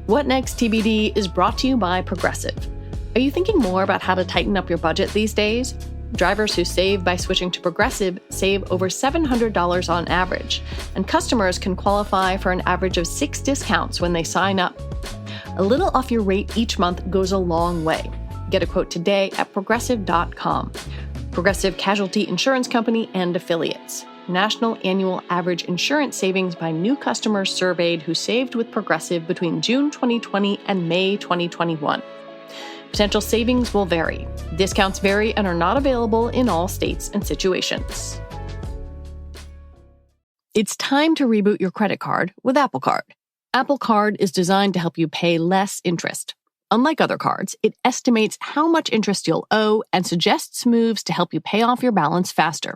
What Next TBD is brought to you by Progressive. Are you thinking more about how to tighten up your budget these days? Drivers who save by switching to Progressive save over $700 on average, and customers can qualify for an average of 6 discounts when they sign up. A little off your rate each month goes a long way. Get a quote today at Progressive.com. Progressive Casualty Insurance Company and Affiliates. National annual average insurance savings by new customers surveyed who saved with Progressive between June 2020 and May 2021. Potential savings will vary. Discounts vary and are not available in all states and situations. It's time to reboot your credit card with Apple Card. Apple Card is designed to help you pay less interest. Unlike other cards, it estimates how much interest you'll owe and suggests moves to help you pay off your balance faster.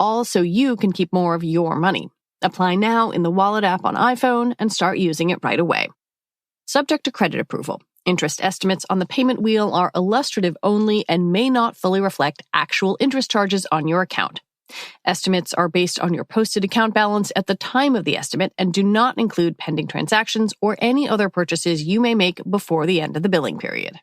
All so you can keep more of your money. Apply now in the Wallet app on iPhone and start using it right away. Subject to credit approval. Interest estimates on the payment wheel are illustrative only and may not fully reflect actual interest charges on your account. Estimates are based on your posted account balance at the time of the estimate and do not include pending transactions or any other purchases you may make before the end of the billing period.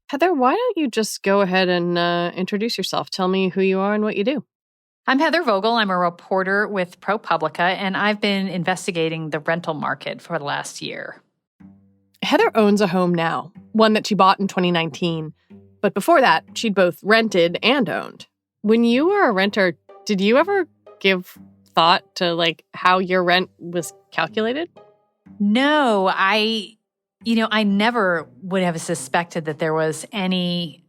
Heather, why don't you just go ahead and introduce yourself? Tell me who you are and what you do. I'm Heather Vogell. I'm a reporter with ProPublica, and I've been investigating the rental market for the last year. Heather owns a home now, one that she bought in 2019. But before that, she'd both rented and owned. When you were a renter, did you ever give thought to how your rent was calculated? No, I never would have suspected that there was any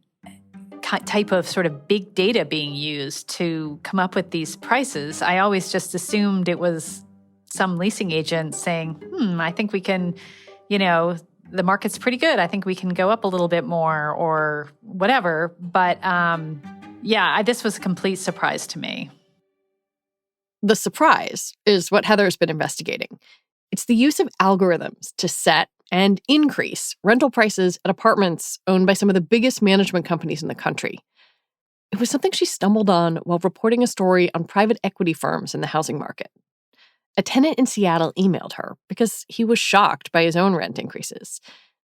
type of sort of big data being used to come up with these prices. I always just assumed it was some leasing agent saying, I think we can, the market's pretty good. I think we can go up a little bit more or whatever. But this was a complete surprise to me. The surprise is what Heather's been investigating. It's the use of algorithms to set and increase rental prices at apartments owned by some of the biggest management companies in the country. It was something she stumbled on while reporting a story on private equity firms in the housing market. A tenant in Seattle emailed her because he was shocked by his own rent increases.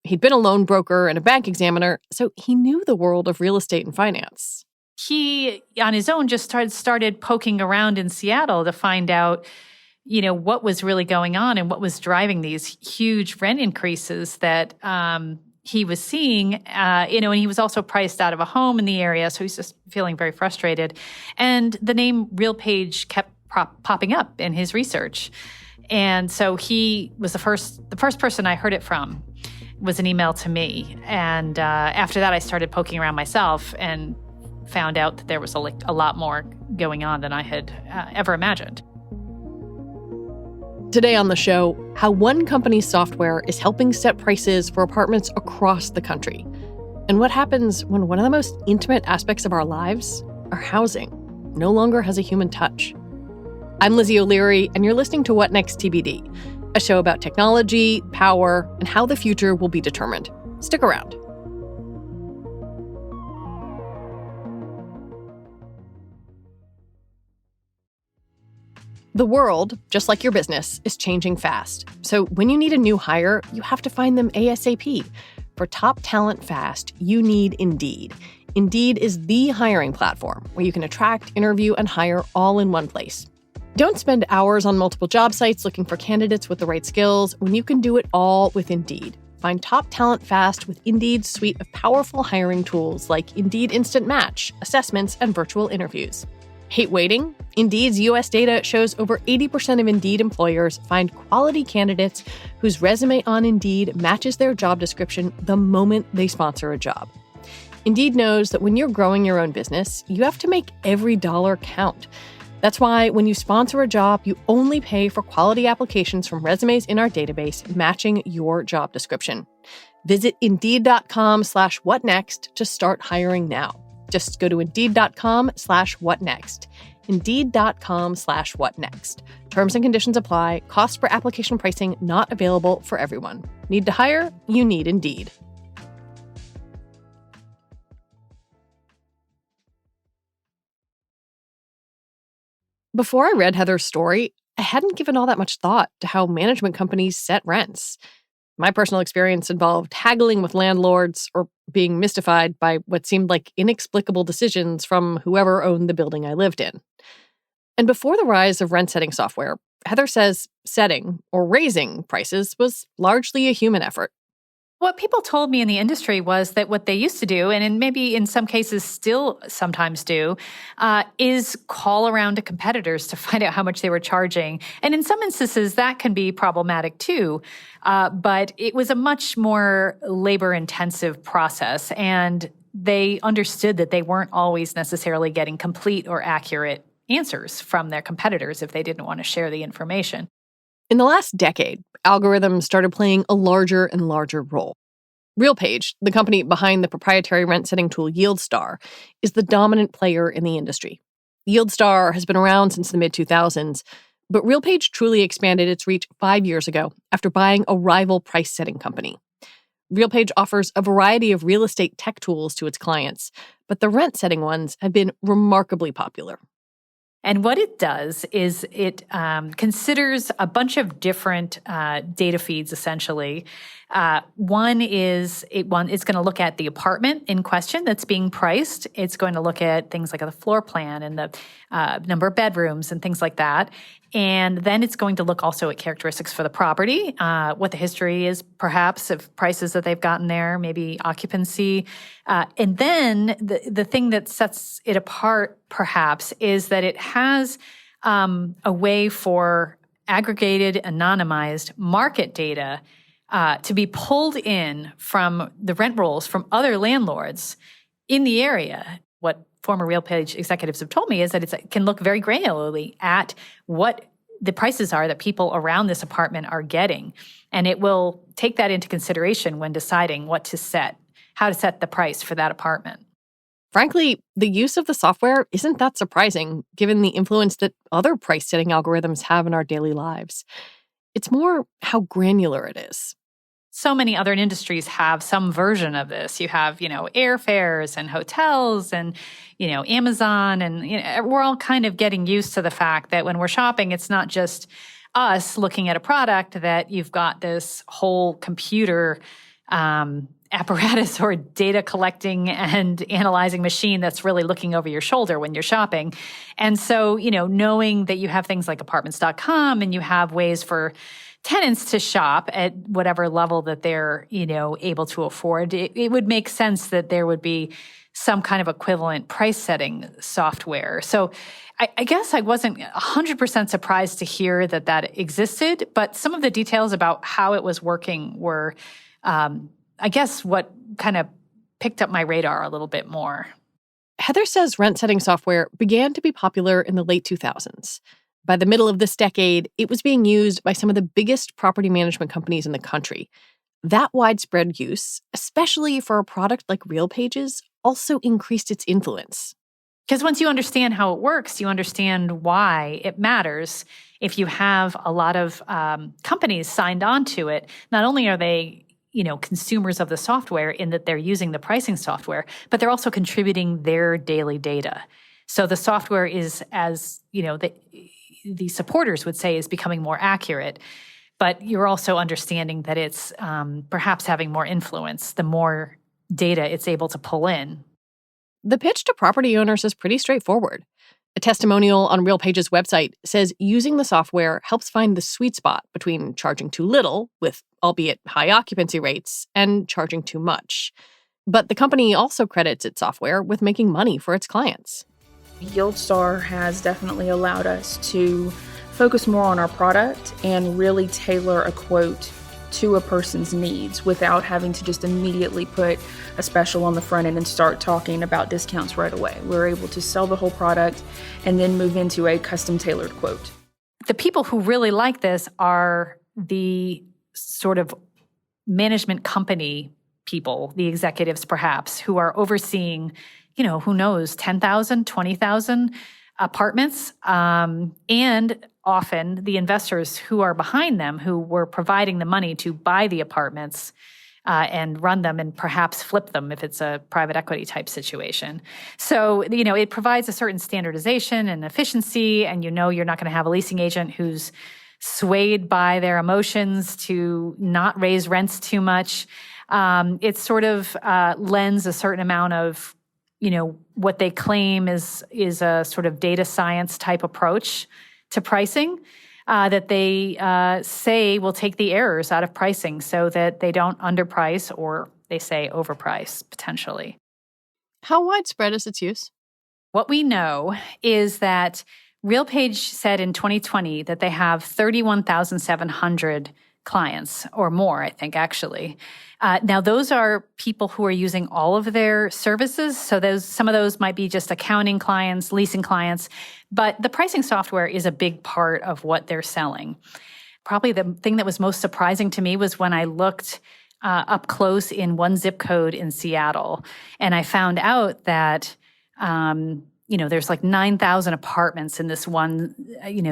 He'd been a loan broker and a bank examiner, so he knew the world of real estate and finance. He, on his own, just started poking around in Seattle to find out what was really going on and what was driving these huge rent increases that he was seeing, and he was also priced out of a home in the area, so he's just feeling very frustrated. And the name RealPage kept popping up in his research. And so he was the first person I heard it from was an email to me. And after that, I started poking around myself and found out that there was a lot more going on than I had ever imagined. Today on the show, how one company's software is helping set prices for apartments across the country, and what happens when one of the most intimate aspects of our lives, our housing, no longer has a human touch. I'm Lizzie O'Leary, and you're listening to What Next TBD, a show about technology, power, and how the future will be determined. Stick around. The world, just like your business, is changing fast. So when you need a new hire, you have to find them ASAP. For top talent fast, you need Indeed. Indeed is the hiring platform where you can attract, interview, and hire all in one place. Don't spend hours on multiple job sites looking for candidates with the right skills when you can do it all with Indeed. Find top talent fast with Indeed's suite of powerful hiring tools like Indeed Instant Match, assessments, and virtual interviews. Hate waiting? Indeed's U.S. data shows over 80% of Indeed employers find quality candidates whose resume on Indeed matches their job description the moment they sponsor a job. Indeed knows that when you're growing your own business, you have to make every dollar count. That's why when you sponsor a job, you only pay for quality applications from resumes in our database matching your job description. Visit Indeed.com/whatnext to start hiring now. Just go to Indeed.com/whatnext. Indeed.com/whatnext. Terms and conditions apply. Cost per application pricing not available for everyone. Need to hire? You need Indeed. Before I read Heather's story, I hadn't given all that much thought to how management companies set rents. My personal experience involved haggling with landlords or being mystified by what seemed like inexplicable decisions from whoever owned the building I lived in. And before the rise of rent-setting software, Heather says setting or raising prices was largely a human effort. What people told me in the industry was that what they used to do, and maybe in some cases still sometimes do, is call around to competitors to find out how much they were charging. And in some instances, that can be problematic too. But it was a much more labor-intensive process, and they understood that they weren't always necessarily getting complete or accurate answers from their competitors if they didn't want to share the information. In the last decade, algorithms started playing a larger and larger role. RealPage, the company behind the proprietary rent-setting tool YieldStar, is the dominant player in the industry. YieldStar has been around since the mid-2000s, but RealPage truly expanded its reach 5 years ago after buying a rival price-setting company. RealPage offers a variety of real estate tech tools to its clients, but the rent-setting ones have been remarkably popular. And what it does is it considers a bunch of different data feeds, essentially. One is it's going to look at the apartment in question that's being priced. It's going to look at things like the floor plan and the number of bedrooms and things like that. And then it's going to look also at characteristics for the property, what the history is perhaps of prices that they've gotten there, maybe occupancy. And then the thing that sets it apart perhaps is that it has a way for aggregated, anonymized market data to be pulled in from the rent rolls from other landlords in the area. What former RealPage executives have told me is that it can look very granularly at what the prices are that people around this apartment are getting. And it will take that into consideration when deciding how to set the price for that apartment. Frankly, the use of the software isn't that surprising, given the influence that other price-setting algorithms have in our daily lives. It's more how granular it is. So many other industries have some version of this. You have, airfares and hotels and, Amazon. And we're all kind of getting used to the fact that when we're shopping, it's not just us looking at a product, that you've got this whole computer apparatus or data collecting and analyzing machine that's really looking over your shoulder when you're shopping. And so, knowing that you have things like apartments.com and you have ways for tenants to shop at whatever level that they're, able to afford, it would make sense that there would be some kind of equivalent price setting software. So I guess I wasn't 100% surprised to hear that existed, but some of the details about how it was working were, I guess, what kind of picked up my radar a little bit more. Heather says rent-setting software began to be popular in the late 2000s. By the middle of this decade, it was being used by some of the biggest property management companies in the country. That widespread use, especially for a product like RealPage's, also increased its influence. Because once you understand how it works, you understand why it matters. If you have a lot of companies signed on to it, not only are they consumers of the software in that they're using the pricing software, but they're also contributing their daily data. So the software is, as the supporters would say, is becoming more accurate. But you're also understanding that it's perhaps having more influence the more data it's able to pull in. The pitch to property owners is pretty straightforward. A testimonial on RealPage's website says using the software helps find the sweet spot between charging too little, with albeit high occupancy rates, and charging too much. But the company also credits its software with making money for its clients. YieldStar has definitely allowed us to focus more on our product and really tailor a quote to a person's needs without having to just immediately put a special on the front end and start talking about discounts right away. We're able to sell the whole product and then move into a custom tailored quote. The people who really like this are the sort of management company people, the executives perhaps, who are overseeing, who knows, 10,000, 20,000 apartments, and often the investors who are behind them, who were providing the money to buy the apartments, and run them and perhaps flip them if it's a private equity type situation. So, it provides a certain standardization and efficiency, and you're not going to have a leasing agent who's swayed by their emotions to not raise rents too much. It sort of lends a certain amount of, what they claim is a sort of data science type approach to pricing that they say will take the errors out of pricing so that they don't underprice or they say overprice potentially. How widespread is its use? What we know is that RealPage said in 2020 that they have 31,700 clients or more, I think, actually. Now, those are people who are using all of their services. So some of those might be just accounting clients, leasing clients, but the pricing software is a big part of what they're selling. Probably the thing that was most surprising to me was when I looked up close in one zip code in Seattle, and I found out that there's like 9,000 apartments in this one,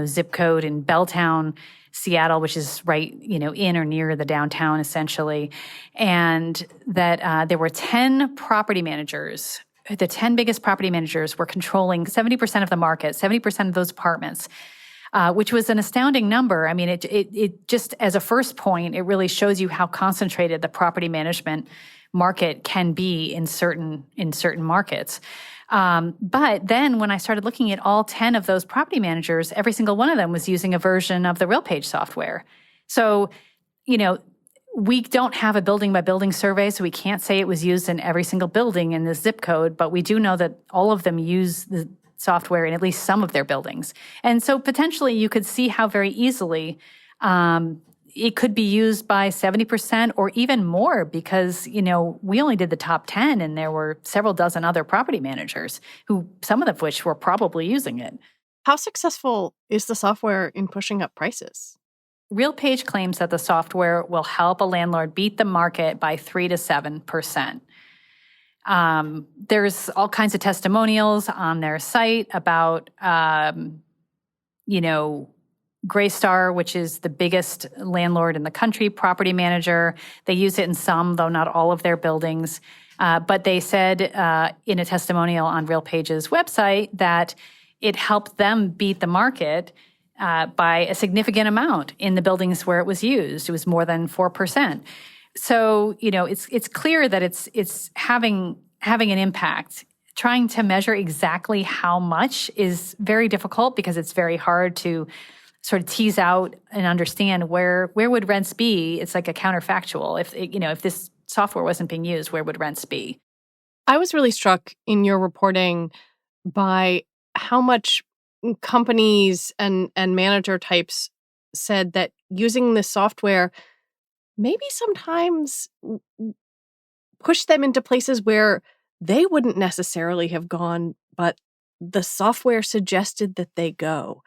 zip code in Belltown, Seattle, which is right, in or near the downtown, essentially. And that there were 10 property managers. The 10 biggest property managers were controlling 70% of the market, 70% of those apartments, which was an astounding number. I mean, it just as a first point, it really shows you how concentrated the property management market can be in certain markets. But then when I started looking at all 10 of those property managers, every single one of them was using a version of the RealPage software. So, we don't have a building by building survey, so we can't say it was used in every single building in this zip code, but we do know that all of them use the software in at least some of their buildings. And so potentially you could see how very easily it could be used by 70% or even more because, we only did the top 10 and there were several dozen other property managers who, some of which were probably using it. How successful is the software in pushing up prices? RealPage claims that the software will help a landlord beat the market by 3 to 7%. There's all kinds of testimonials on their site about, Greystar, which is the biggest landlord in the country, property manager. They use it in some, though not all of their buildings. But they said in a testimonial on RealPage's website that it helped them beat the market by a significant amount in the buildings where it was used. It was more than 4%. So, it's clear that it's having an impact. Trying to measure exactly how much is very difficult because it's very hard to sort of tease out and understand where would rents be. It's like a counterfactual. If this software wasn't being used, where would rents be? I was really struck in your reporting by how much companies and manager types said that using this software maybe sometimes push them into places where they wouldn't necessarily have gone, but the software suggested that they go.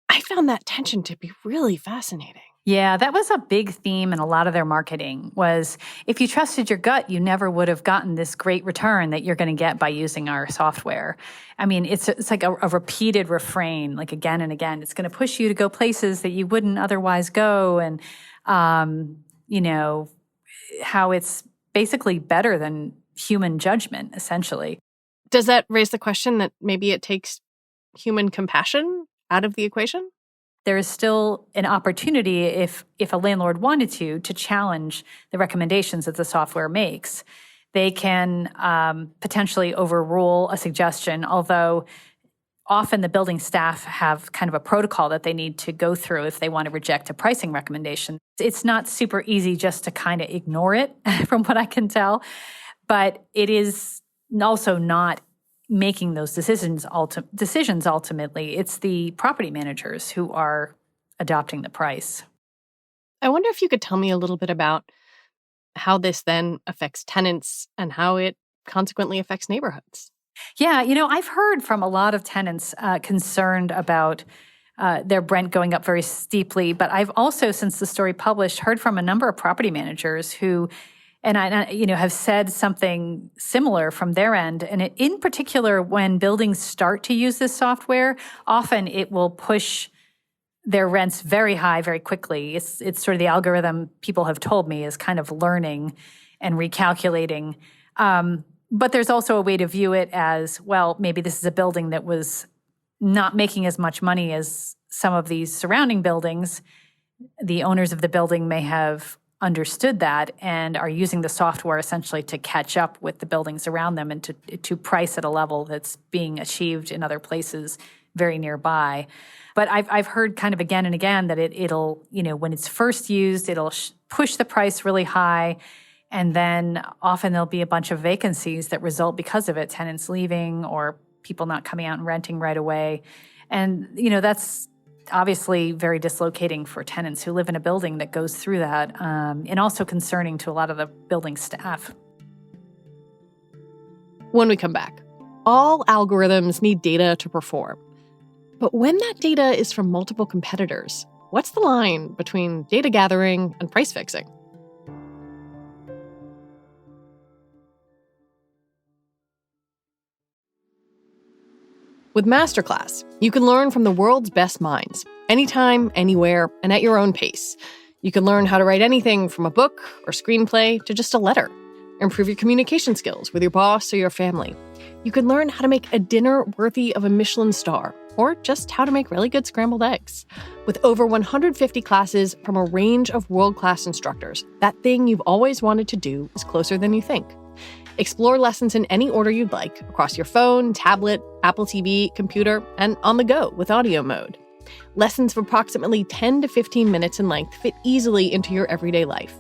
I found that tension to be really fascinating. Yeah, that was a big theme in a lot of their marketing was if you trusted your gut, you never would have gotten this great return that you're going to get by using our software. I mean, it's like a repeated refrain, like again and again. It's going to push you to go places that you wouldn't otherwise go and, how it's basically better than human judgment, essentially. Does that raise the question that maybe it takes human compassion out of the equation? There is still an opportunity if a landlord wanted to challenge the recommendations that the software makes. They can potentially overrule a suggestion, although often the building staff have kind of a protocol that they need to go through if they want to reject a pricing recommendation. It's not super easy just to kind of ignore it, from what I can tell, but it is also not making those decisions ultimately. It's the property managers who are adopting the price. I wonder if you could tell me a little bit about how this then affects tenants and how it consequently affects neighborhoods. Yeah, I've heard from a lot of tenants concerned about their rent going up very steeply, but I've also, since the story published, heard from a number of property managers who have said something similar from their end. And in particular, when buildings start to use this software, often it will push their rents very high very quickly. It's sort of the algorithm people have told me is kind of learning and recalculating. But there's also a way to view it as, well, maybe this is a building that was not making as much money as some of these surrounding buildings. The owners of the building may have understood that and are using the software essentially to catch up with the buildings around them and to price at a level that's being achieved in other places very nearby. But I've heard kind of again and again that it'll, when it's first used, it'll push the price really high. And then often there'll be a bunch of vacancies that result because of it, tenants leaving or people not coming out and renting right away. And, that's obviously very dislocating for tenants who live in a building that goes through that, and also concerning to a lot of the building staff. When we come back, all algorithms need data to perform. But when that data is from multiple competitors, what's the line between data gathering and price fixing? With Masterclass, you can learn from the world's best minds, anytime, anywhere, and at your own pace. You can learn how to write anything from a book or screenplay to just a letter. Improve your communication skills with your boss or your family. You can learn how to make a dinner worthy of a Michelin star, or just how to make really good scrambled eggs. With over 150 classes from a range of world-class instructors, that thing you've always wanted to do is closer than you think. Explore lessons in any order you'd like, across your phone, tablet, Apple TV, computer, and on the go with audio mode. Lessons of approximately 10 to 15 minutes in length fit easily into your everyday life.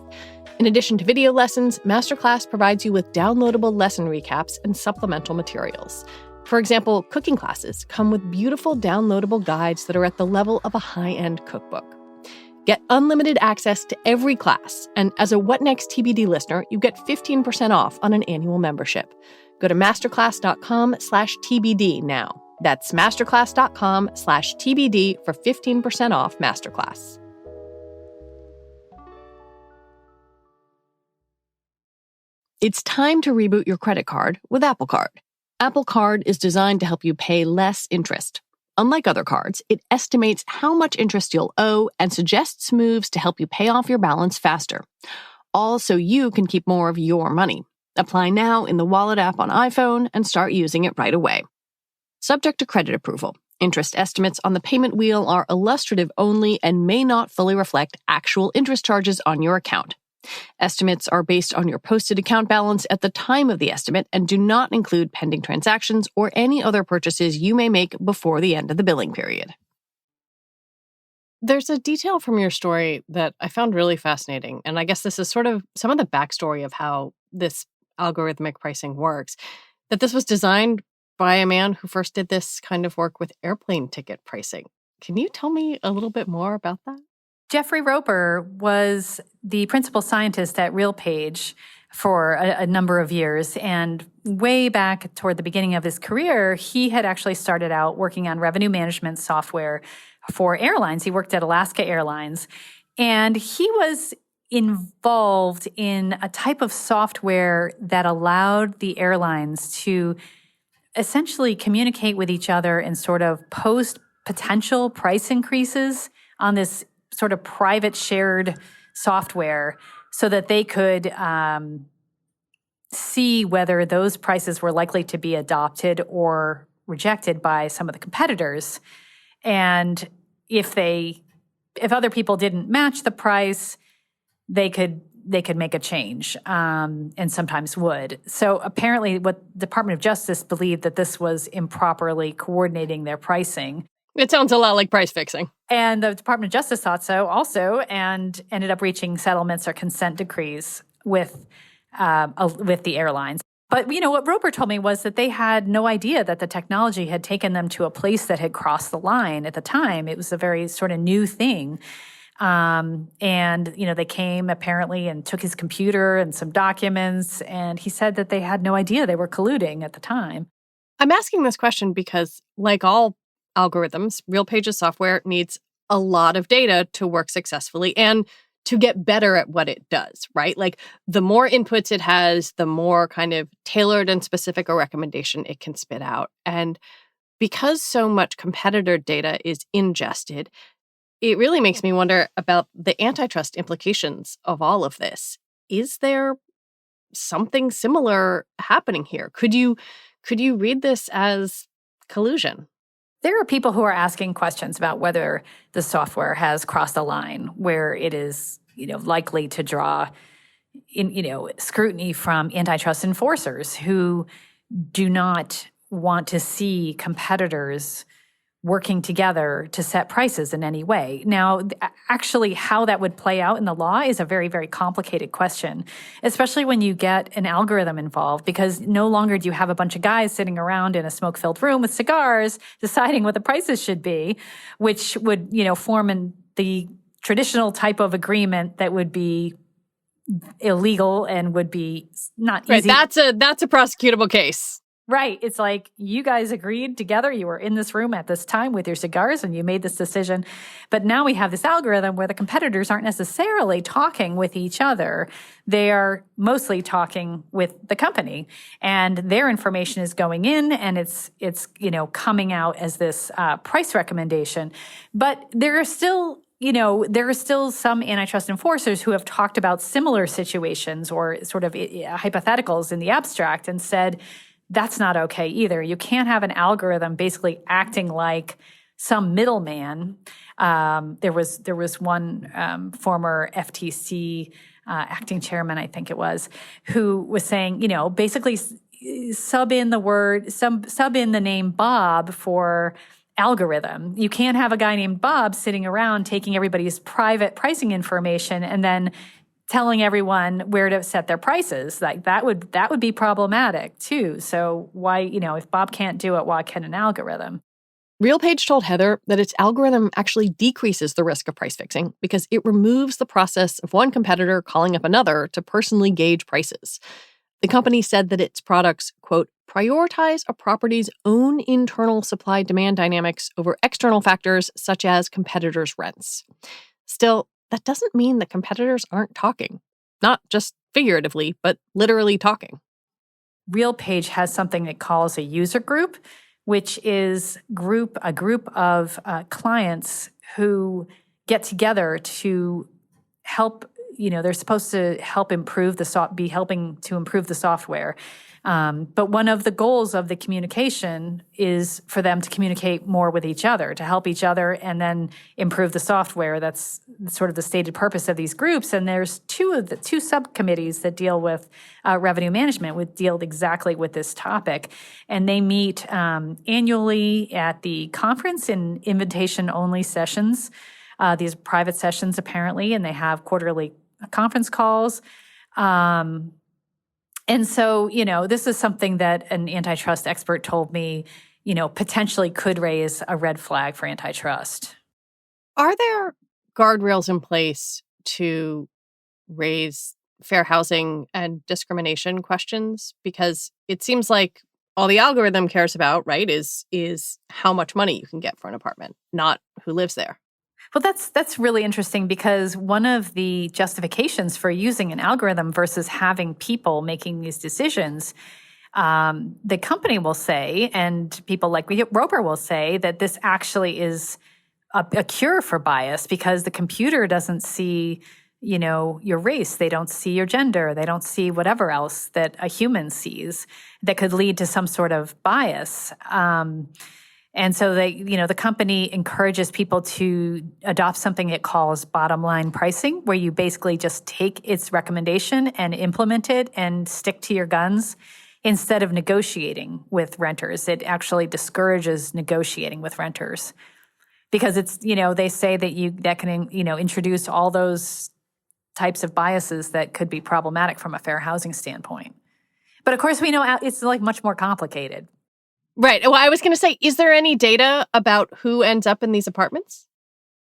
In addition to video lessons, Masterclass provides you with downloadable lesson recaps and supplemental materials. For example, cooking classes come with beautiful downloadable guides that are at the level of a high-end cookbook. Get unlimited access to every class, and as a What Next TBD listener, you get 15% off on an annual membership. Go to masterclass.com/TBD now. That's masterclass.com/TBD for 15% off Masterclass. It's time to reboot your credit card with Apple Card. Apple Card is designed to help you pay less interest. Unlike other cards, it estimates how much interest you'll owe and suggests moves to help you pay off your balance faster. All so you can keep more of your money. Apply now in the Wallet app on iPhone and start using it right away. Subject to credit approval. Interest estimates on the payment wheel are illustrative only and may not fully reflect actual interest charges on your account. Estimates are based on your posted account balance at the time of the estimate and do not include pending transactions or any other purchases you may make before the end of the billing period. There's a detail from your story that I found really fascinating, and I guess this is sort of some of the backstory of how this algorithmic pricing works, that this was designed by a man who first did this kind of work with airplane ticket pricing. Can you tell me a little bit more about that? Jeffrey Roper was the principal scientist at RealPage for a number of years. And way back toward the beginning of his career, he had actually started out working on revenue management software for airlines. He worked at Alaska Airlines. And he was involved in a type of software that allowed the airlines to essentially communicate with each other and sort of post potential price increases on this sort of private shared software so that they could see whether those prices were likely to be adopted or rejected by some of the competitors. And if other people didn't match the price, they could make a change, and sometimes would. So apparently what the Department of Justice believed that this was improperly coordinating their pricing. It sounds a lot like price fixing. And the Department of Justice thought so also and ended up reaching settlements or consent decrees with the airlines. But, what Roper told me was that they had no idea that the technology had taken them to a place that had crossed the line at the time. It was a very sort of new thing. And they came apparently and took his computer and some documents. And he said that they had no idea they were colluding at the time. I'm asking this question because, like all algorithms, RealPage's software needs a lot of data to work successfully and to get better at what it does, right? Like the more inputs it has, the more kind of tailored and specific a recommendation it can spit out. And because so much competitor data is ingested, it really makes me wonder about the antitrust implications of all of this. Is there something similar happening here? Could you read this as collusion? There are people who are asking questions about whether the software has crossed a line where it is, likely to draw scrutiny from antitrust enforcers who do not want to see competitors working together to set prices in any way. Now, actually, how that would play out in the law is a very, very complicated question, especially when you get an algorithm involved, because no longer do you have a bunch of guys sitting around in a smoke-filled room with cigars deciding what the prices should be, which would, form the traditional type of agreement that would be illegal and would be not easy. Right, that's a prosecutable case. Right. It's like you guys agreed together. You were in this room at this time with your cigars and you made this decision. But now we have this algorithm where the competitors aren't necessarily talking with each other. They are mostly talking with the company, and their information is going in and it's coming out as this price recommendation. But there are still some antitrust enforcers who have talked about similar situations or sort of hypotheticals in the abstract and said, that's not okay either. You can't have an algorithm basically acting like some middleman. There was one former FTC acting chairman, I think it was, who was saying, basically sub in the name Bob for algorithm. You can't have a guy named Bob sitting around taking everybody's private pricing information and then telling everyone where to set their prices. Like that would be problematic too. So why, if Bob can't do it, why can an algorithm? RealPage told Heather that its algorithm actually decreases the risk of price fixing because it removes the process of one competitor calling up another to personally gauge prices. The company said that its products, quote, prioritize a property's own internal supply-demand dynamics over external factors such as competitors' rents. Still, that doesn't mean that competitors aren't talking. Not just figuratively, but literally talking. RealPage has something it calls a user group, which is a group of clients who get together to help. They're supposed to help improve helping to improve the software. But one of the goals of the communication is for them to communicate more with each other, to help each other and then improve the software. That's sort of the stated purpose of these groups. And there's two subcommittees that deal with revenue management, would deal exactly with this topic. And they meet annually at the conference in invitation-only sessions. These are private sessions, apparently, and they have quarterly conference calls. And so, this is something that an antitrust expert told me, potentially could raise a red flag for antitrust. Are there guardrails in place to raise fair housing and discrimination questions? Because it seems like all the algorithm cares about, right, is how much money you can get for an apartment, not who lives there. Well, that's really interesting because one of the justifications for using an algorithm versus having people making these decisions, the company will say, and people like Roper will say, that this actually is a cure for bias because the computer doesn't see, your race. They don't see your gender. They don't see whatever else that a human sees that could lead to some sort of bias. And so the company encourages people to adopt something it calls bottom line pricing, where you basically just take its recommendation and implement it and stick to your guns instead of negotiating with renters. It actually discourages negotiating with renters because it's, they say that can introduce all those types of biases that could be problematic from a fair housing standpoint. But of course, we know it's much more complicated. Right. Well, I was going to say, is there any data about who ends up in these apartments?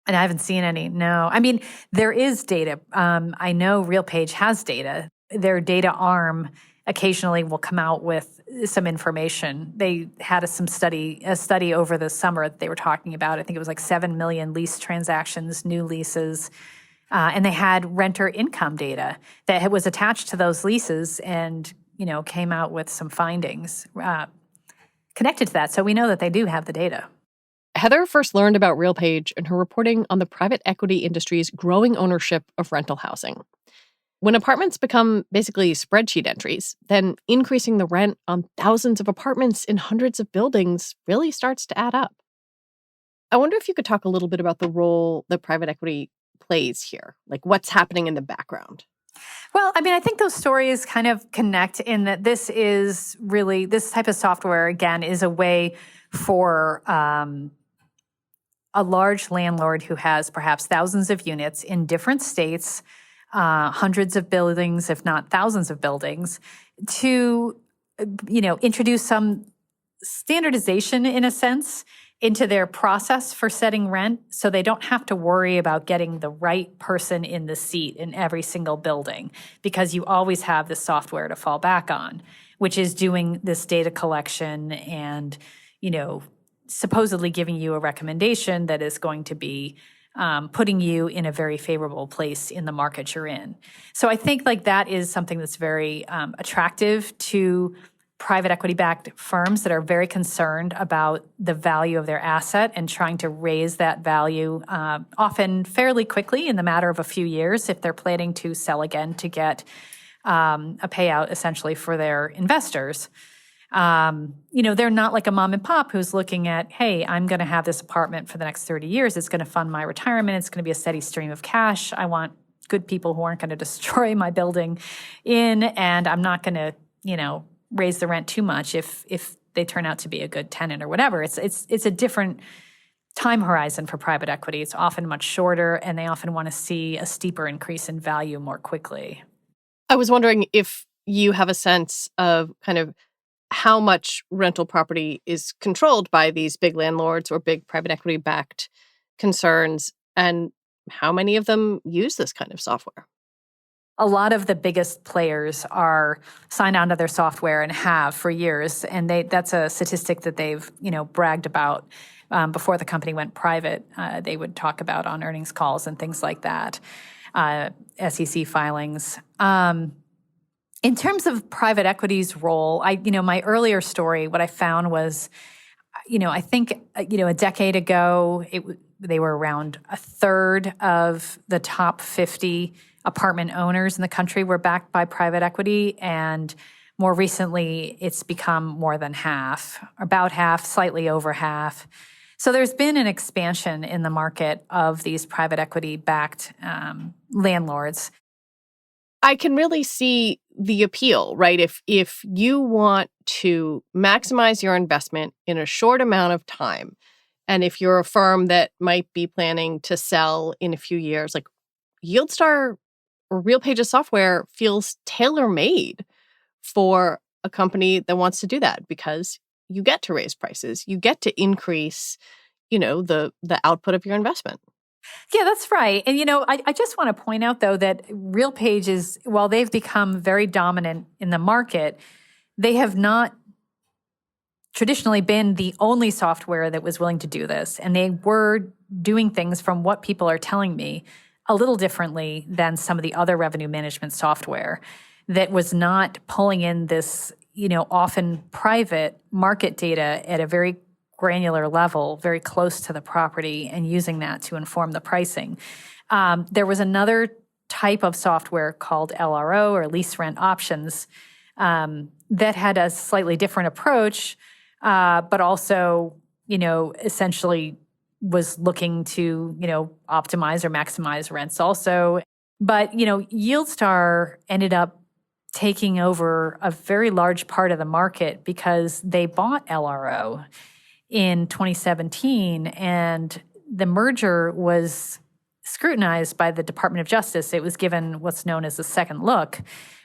And I haven't seen any, no. I mean, there is data. I know RealPage has data. Their data arm occasionally will come out with some information. They had a study over the summer that they were talking about. I think it was like 7 million lease transactions, new leases. And they had renter income data that was attached to those leases and, came out with some findings connected to that. So we know that they do have the data. Heather first learned about RealPage in her reporting on the private equity industry's growing ownership of rental housing. When apartments become basically spreadsheet entries, then increasing the rent on thousands of apartments in hundreds of buildings really starts to add up. I wonder if you could talk a little bit about the role that private equity plays here, like what's happening in the background. Well, I mean, I think those stories kind of connect in that this type of software, again, is a way for a large landlord who has perhaps thousands of units in different states, hundreds of buildings, if not thousands of buildings, to, introduce some standardization, in a sense, into their process for setting rent, so they don't have to worry about getting the right person in the seat in every single building, because you always have this software to fall back on, which is doing this data collection and, supposedly giving you a recommendation that is going to be putting you in a very favorable place in the market you're in. So I think that is something that's very attractive to private equity-backed firms that are very concerned about the value of their asset and trying to raise that value often fairly quickly in the matter of a few years if they're planning to sell again to get a payout essentially for their investors. They're not like a mom and pop who's looking at, hey, I'm going to have this apartment for the next 30 years. It's going to fund my retirement. It's going to be a steady stream of cash. I want good people who aren't going to destroy my building and I'm not going to, raise the rent too much if they turn out to be a good tenant or whatever. It's a different time horizon for private equity. It's often much shorter, and they often want to see a steeper increase in value more quickly. I was wondering if you have a sense of kind of how much rental property is controlled by these big landlords or big private equity-backed concerns, and how many of them use this kind of software. A lot of the biggest players are signed onto their software and have for years, and that's a statistic that they've bragged about before the company went private. They would talk about on earnings calls and things like that, SEC filings. In terms of private equity's role, my earlier story, what I found was, I think a decade ago they were around a third of the top 50 apartment owners in the country were backed by private equity, and more recently it's become more than half, about half, slightly over half. So there's been an expansion in the market of these private equity-backed landlords. I can really see the appeal, right? If you want to maximize your investment in a short amount of time, and if you're a firm that might be planning to sell in a few years, like YieldStar or RealPage's software feels tailor-made for a company that wants to do that, because you get to raise prices, you get to increase, the output of your investment. Yeah, that's right. And, I just want to point out, though, that RealPage is, while they've become very dominant in the market, they have not traditionally been the only software that was willing to do this. And they were doing things, from what people are telling me, a little differently than some of the other revenue management software that was not pulling in this, often private market data at a very granular level, very close to the property, and using that to inform the pricing. There was another type of software called LRO, or lease rent options, that had a slightly different approach, but also, essentially was looking to, optimize or maximize rents also. But, YieldStar ended up taking over a very large part of the market because they bought LRO in 2017, and the merger was scrutinized by the Department of Justice. It was given what's known as a second look,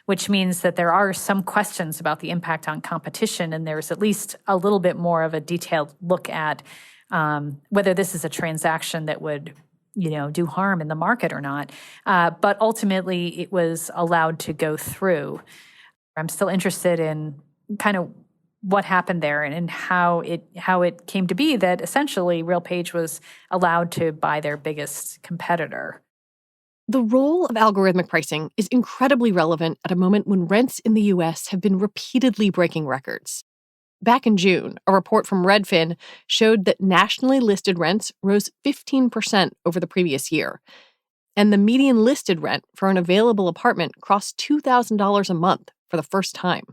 which means that there are some questions about the impact on competition, and there's at least a little bit more of a detailed look at whether this is a transaction that would, do harm in the market or not. But ultimately, it was allowed to go through. I'm still interested in kind of what happened there and how it came to be that essentially RealPage was allowed to buy their biggest competitor. The role of algorithmic pricing is incredibly relevant at a moment when rents in the U.S. have been repeatedly breaking records. Back in June, a report from Redfin showed that nationally listed rents rose 15% over the previous year. And the median listed rent for an available apartment crossed $2,000 a month for the first time.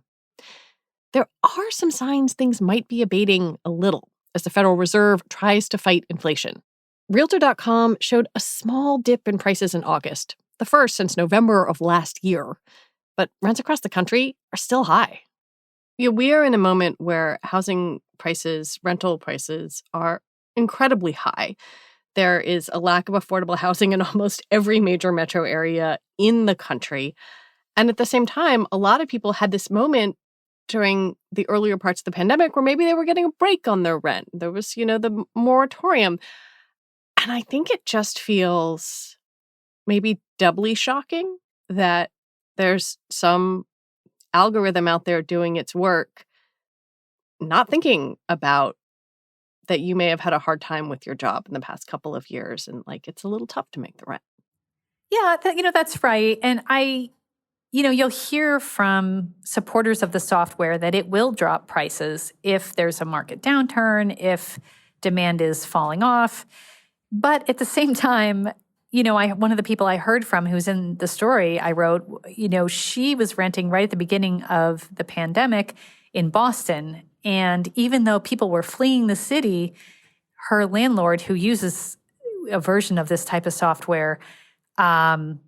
There are some signs things might be abating a little as the Federal Reserve tries to fight inflation. Realtor.com showed a small dip in prices in August, the first since November of last year. But rents across the country are still high. Yeah, we are in a moment where housing prices, rental prices, are incredibly high. There is a lack of affordable housing in almost every major metro area in the country. And at the same time, a lot of people had this moment during the earlier parts of the pandemic where maybe they were getting a break on their rent. There was, the moratorium. And I think it just feels maybe doubly shocking that there's some algorithm out there doing its work, not thinking about that you may have had a hard time with your job in the past couple of years. And it's a little tough to make the rent. Yeah, that's right. And you'll hear from supporters of the software that it will drop prices if there's a market downturn, if demand is falling off. But at the same time, one of the people I heard from who's in the story I wrote, she was renting right at the beginning of the pandemic in Boston. And even though people were fleeing the city, her landlord, who uses a version of this type of software, tried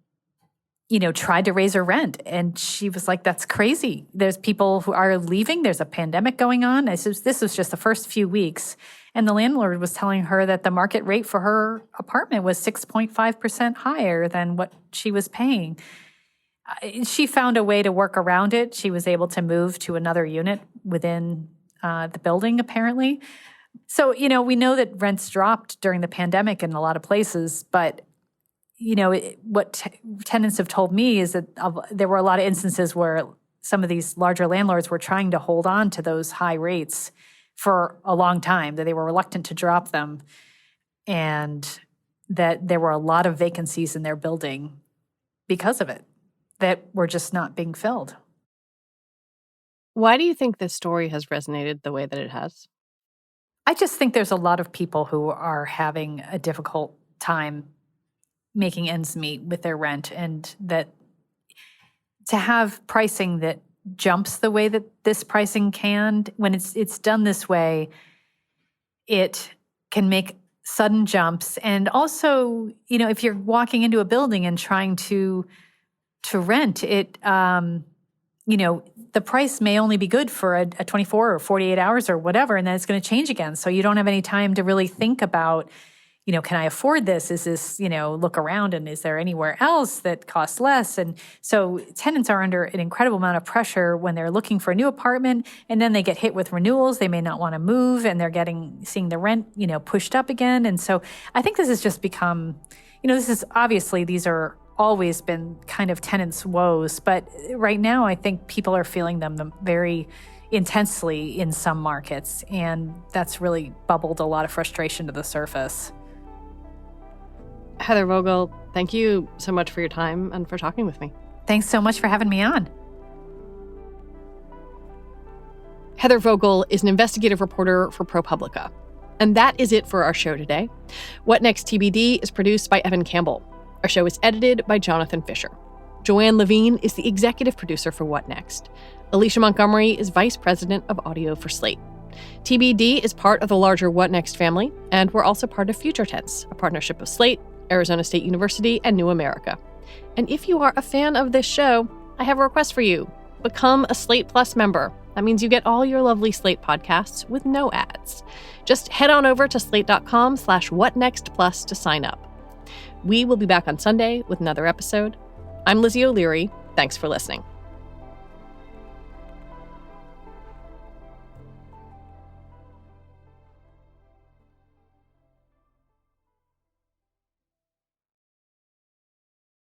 to raise her rent. And she was like, that's crazy. There's people who are leaving. There's a pandemic going on. This was just the first few weeks. And the landlord was telling her that the market rate for her apartment was 6.5% higher than what she was paying. She found a way to work around it. She was able to move to another unit within the building, apparently. So, we know that rents dropped during the pandemic in a lot of places, but what tenants have told me is that there were a lot of instances where some of these larger landlords were trying to hold on to those high rates for a long time, that they were reluctant to drop them, and that there were a lot of vacancies in their building because of it that were just not being filled. Why do you think this story has resonated the way that it has? I just think there's a lot of people who are having a difficult time making ends meet with their rent, and that to have pricing that jumps the way that this pricing can, when it's done this way, it can make sudden jumps. And also, if you're walking into a building and trying to rent it, the price may only be good for a 24 or 48 hours or whatever, and then it's going to change again. So you don't have any time to really think about, can I afford this? Is this, look around, and is there anywhere else that costs less? And so tenants are under an incredible amount of pressure when they're looking for a new apartment, and then they get hit with renewals. They may not want to move, and they're seeing the rent, pushed up again. And so I think this has just become, these are always been kind of tenants' woes. But right now, I think people are feeling them very intensely in some markets. And that's really bubbled a lot of frustration to the surface. Heather Vogell, thank you so much for your time and for talking with me. Thanks so much for having me on. Heather Vogell is an investigative reporter for ProPublica. And that is it for our show today. What Next TBD is produced by Evan Campbell. Our show is edited by Jonathan Fisher. Joanne Levine is the executive producer for What Next. Alicia Montgomery is vice president of audio for Slate. TBD is part of the larger What Next family, and we're also part of Future Tense, a partnership of Slate, Arizona State University, and New America. And if you are a fan of this show, I have a request for you. Become a Slate Plus member. That means you get all your lovely Slate podcasts with no ads. Just head on over to slate.com/whatnextplus to sign up. We will be back on Sunday with another episode. I'm Lizzie O'Leary. Thanks for listening.